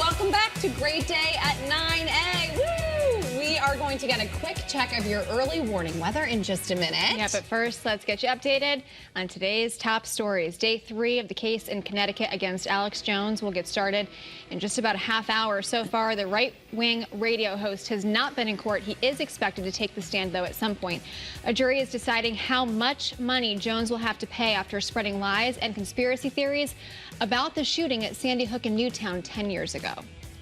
welcome back to Great Day at 9A. Woo! We are going to get a quick check of your early warning weather in just a minute. Yeah, but first, let's get you updated on today's top stories. Day 3 of the case in Connecticut against Alex Jones will get started in just about a half hour. So far, the right-wing radio host has not been in court. He is expected to take the stand, though, at some point. A jury is deciding how much money Jones will have to pay after spreading lies and conspiracy theories about the shooting at Sandy Hook in Newtown 10 years ago.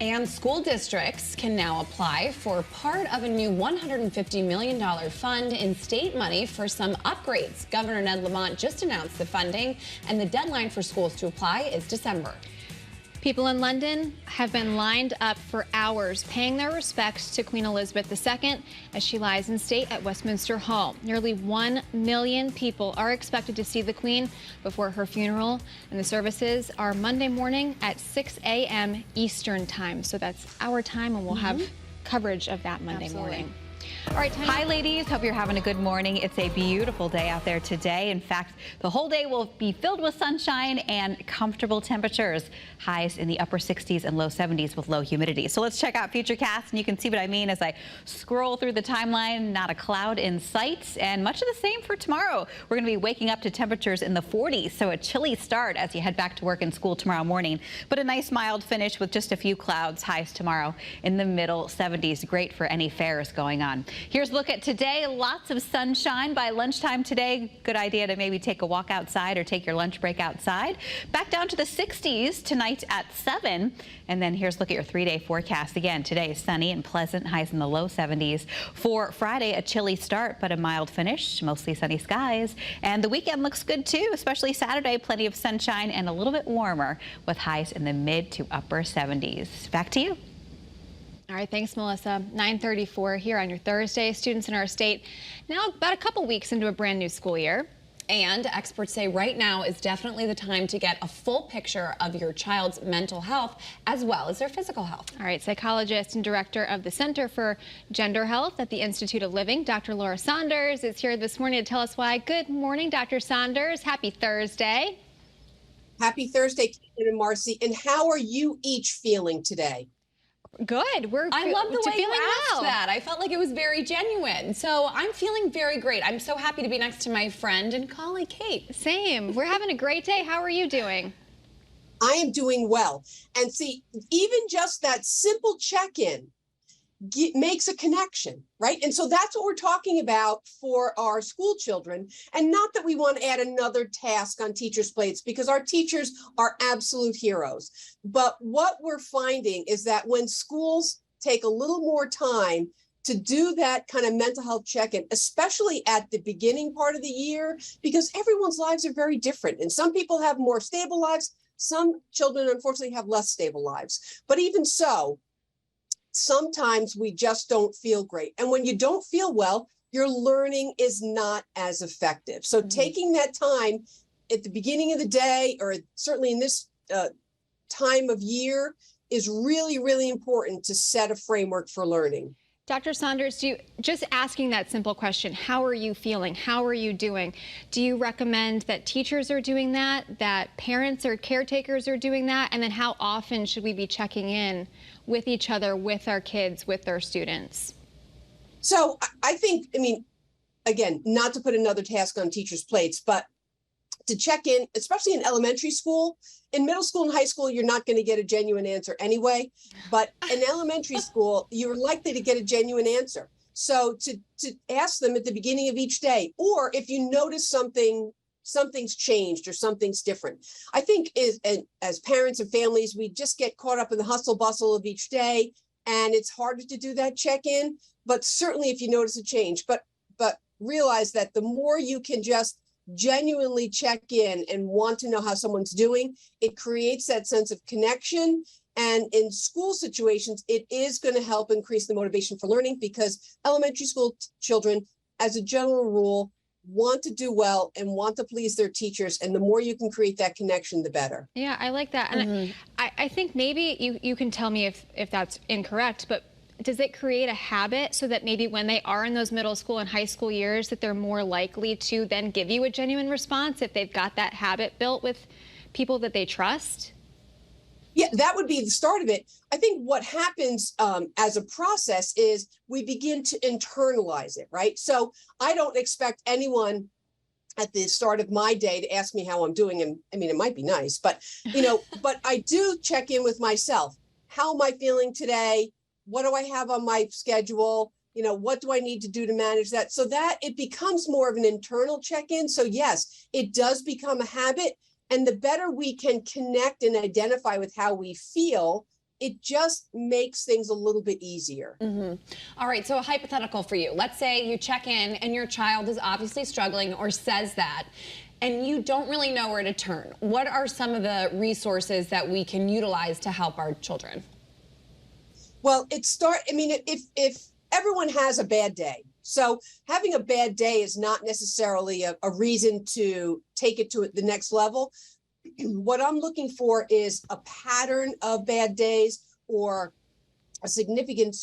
And school districts can now apply for part of a new $150 million fund in state money for some upgrades. Governor Ned Lamont just announced the funding, and the deadline for schools to apply is December. People in London have been lined up for hours paying their respects to Queen Elizabeth II as she lies in state at Westminster Hall. Nearly 1 million people are expected to see the Queen before her funeral, and the services are Monday morning at 6 a.m. Eastern time. So that's our time, and we'll have coverage of that Monday morning. All right, hi, ladies. Hope you're having a good morning. It's a beautiful day out there today. In fact, the whole day will be filled with sunshine and comfortable temperatures. Highs in the upper 60s and low 70s with low humidity. So let's check out Futurecast, and you can see what I mean as I scroll through the timeline. Not a cloud in sight, and much of the same for tomorrow. We're going to be waking up to temperatures in the 40s, so a chilly start as you head back to work and school tomorrow morning. But a nice mild finish with just a few clouds. Highs tomorrow in the middle 70s. Great for any fairs going on. Here's a look at today. Lots of sunshine by lunchtime today. Good idea to maybe take a walk outside or take your lunch break outside. Back down to the 60s tonight at 7. And then here's a look at your 3-day forecast. Again, today is sunny and pleasant. Highs in the low 70s. For Friday, a chilly start, but a mild finish. Mostly sunny skies. And the weekend looks good, too, especially Saturday. Plenty of sunshine and a little bit warmer with highs in the mid to upper 70s. Back to you. All right, thanks, Melissa. 9:34 here on your Thursday. Students in our state now about a couple weeks into a brand new school year. And experts say right now is definitely the time to get a full picture of your child's mental health as well as their physical health. All right, psychologist and director of the Center for Gender Health at the Institute of Living, Dr. Laura Saunders, is here this morning to tell us why. Good morning, Dr. Saunders. Happy Thursday. Happy Thursday, Caitlin and Marcy. And how are you each feeling today? Good. I love the way you asked well. that. I felt like it was very genuine. So I'm feeling very great. I'm so happy to be next to my friend and colleague, Kate. Same. We're having a great day. How are you doing? I am doing well. And see, even just that simple check-in makes a connection, right? And so that's what we're talking about for our school children. And not that we want to add another task on teachers' plates, because our teachers are absolute heroes. But what we're finding is that when schools take a little more time to do that kind of mental health check-in, especially at the beginning part of the year, because everyone's lives are very different. And some people have more stable lives. Some children, unfortunately, have less stable lives. But even so, sometimes we just don't feel great. And when you don't feel well, your learning is not as effective. So taking that time at the beginning of the day, or certainly in this time of year, is really, really important to set a framework for learning. Dr. Saunders, just asking that simple question, how are you feeling? How are you doing? Do you recommend that teachers are doing that parents or caretakers are doing that? And then how often should we be checking in with each other, with our kids, with our students? So I think, again, not to put another task on teachers' plates, but to check in, especially in elementary school. In middle school and high school, you're not going to get a genuine answer anyway. But in elementary school, you're likely to get a genuine answer. So to ask them at the beginning of each day, or if you notice something's changed or something's different. I think as parents and families, we just get caught up in the hustle bustle of each day, and it's harder to do that check-in. But certainly if you notice a change, but realize that the more you can just genuinely check in and want to know how someone's doing, it creates that sense of connection. And in school situations, it is going to help increase the motivation for learning, because elementary school children, as a general rule, want to do well and want to please their teachers. And the more you can create that connection, the better. Yeah, I like that. And I think maybe you can tell me if that's incorrect, but does it create a habit so that maybe when they are in those middle school and high school years that they're more likely to then give you a genuine response if they've got that habit built with people that they trust? Yeah, that would be the start of it. I think what happens as a process is we begin to internalize it, right? So I don't expect anyone at the start of my day to ask me how I'm doing. And I mean, it might be nice, but, but I do check in with myself. How am I feeling today? What do I have on my schedule? What do I need to do to manage that? So that it becomes more of an internal check-in. So yes, it does become a habit. And the better we can connect and identify with how we feel, it just makes things a little bit easier. All right, so a hypothetical for you. Let's say you check in and your child is obviously struggling or says that, and you don't really know where to turn. What are some of the resources that we can utilize to help our children? Well, if everyone has a bad day. So having a bad day is not necessarily a reason to take it to the next level. What I'm looking for is a pattern of bad days or a significant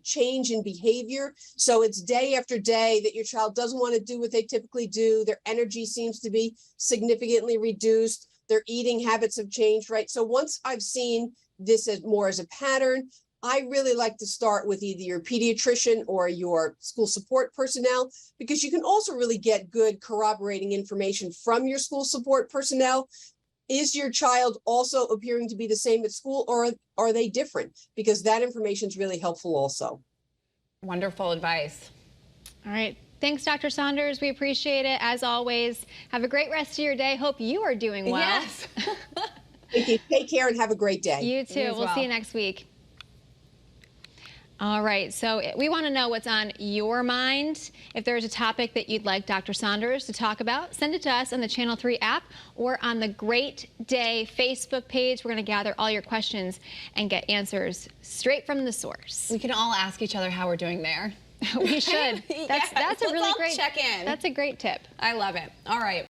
change in behavior. So it's day after day that your child doesn't want to do what they typically do. Their energy seems to be significantly reduced. Their eating habits have changed, right? So once I've seen this as more as a pattern, I really like to start with either your pediatrician or your school support personnel, because you can also really get good corroborating information from your school support personnel. Is your child also appearing to be the same at school, or are they different? Because that information is really helpful also. Wonderful advice. All right. Thanks, Dr. Saunders. We appreciate it. As always, have a great rest of your day. Hope you are doing well. Yes. Thank you. Take care and have a great day. You too. We'll see you next week. All right, so we want to know what's on your mind. If there's a topic that you'd like Dr. Saunders to talk about, send it to us on the Channel 3 app or on the Great Day Facebook page. We're going to gather all your questions and get answers straight from the source. We can all ask each other how we're doing there. We should. That's a really great check in. That's a great tip. I love it. All right.